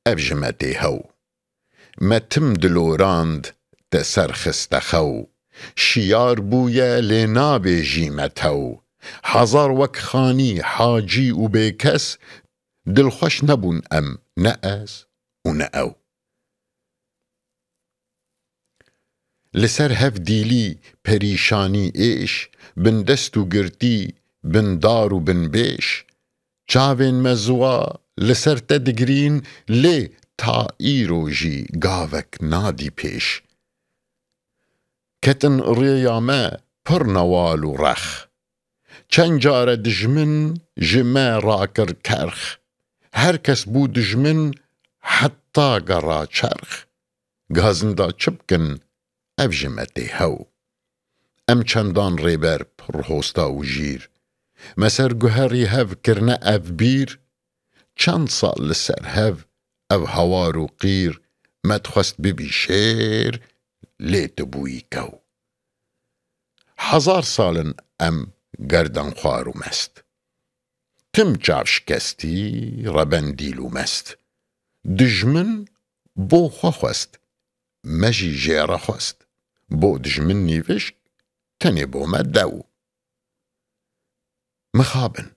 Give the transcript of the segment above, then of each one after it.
ئەڤژمەتێ هەو مەتم دلۆراند دە سەرخستەخەو شیار بوویە لێ نابێژیمەتەو حەزار وەک خانی حاجی و بێکەس دڵخۆش نەبوون ئەم نە ئەس و نە ئەو لەسەر هەف دیلی پەریشانی ئێش بن دەست و گرتی بن دار و بن بێش چاوێن مەزووە لەسەر تە دگرین لێ تا ئیرۆژی گاوەک نادی پێش کەتن ڕێیامە پڕ نەوال و ڕەخ چەند جارە دژمن ji me ڕاکرد کەرخ هەر کەس بوو دژمن حەتا گەڕا چەرخ گازندا چ بکن ئەڤژمەتێ هەو ئەم چەندان ڕێبەر پڕهۆستا و ژیر مەسەر گوهەری هەڤ کردنە ئەڤ بیر چەند ساڵ لەسەر هەڤ ئەڤ هەوار و قیر مەتخوەست ببی شێر لێتە بووی کەو حەزار ساڵن ئەم گەردەنخوار و مەست تم چاو شکەستی ڕەبەندیل و مەست دژمن بۆ خۆخوەست مەژی ژێرە خۆست بۆ دژمن نیڤشک تەنێ بۆمە دەو مخابن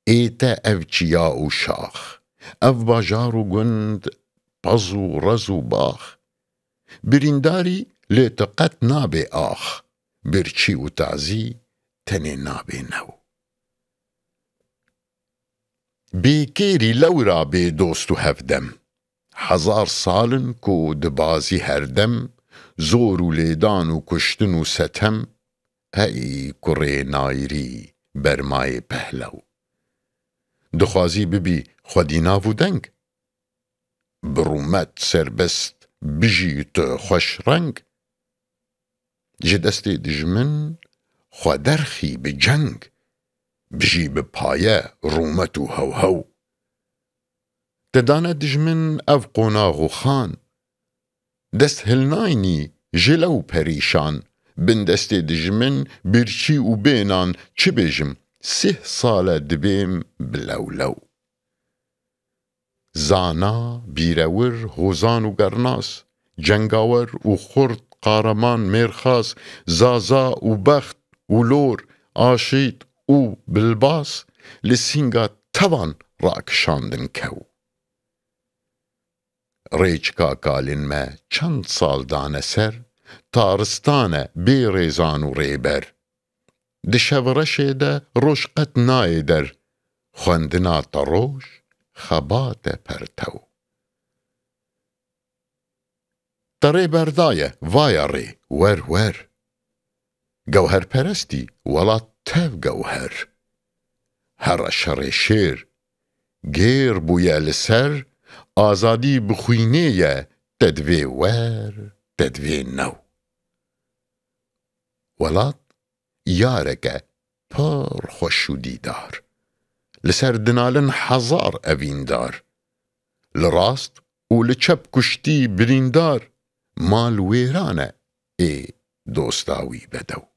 ئێتە ئەڤ چیا و شاخ ئەڤ باژار و گوند پەز و ڕەز و باخ برینداری لێتە قەت نابێ ئاخ برچی و تازی تەنێ نابێ نەو بێکێری لەورا بێ دۆست و هەڤدەم حەزار ساڵن کۆ دبازی هەردەم زۆر و لێدان و کوشتن و سەتەم ئەی کوڕێ نایری بەرمایێ پەهلەو دخوازی ببی خودی ناو و دەنگ بڕوومەت سەربەست بژیتە خۆش ڕەنگ ji destê dijmin xwe derxî bi ceng bijî bi paye rûmet û hew-hew te dane dijmin ev qonax û xan dest hilnaynî ji lew perîşan bin destê dijmin birçî û bênan çi bêjim sih sal e dibêm bi lewlew zana bîrewir hozan û gernas cengawer û xurt قارەمان mêrxas zaza û bext û lor aşît û bilbas li sînga tevan rakişandin kew rêçka kalên me çend sal dane ser taristane bê rêzan û rêber di şevreşê de roj qet nayê der xwendina te roj xebate pertew te rê berdaye vaya rê wer wer gewherperestî welat tev gewher here şerê şêr gêr bûye li ser azadî bi xwînê ye te divê wer te divê new welat yareke pir xweş û dîdar li ser dinalin hezar evîndar li rast û li çep kuştî birîndar mal wêran e ê dosta wî bedew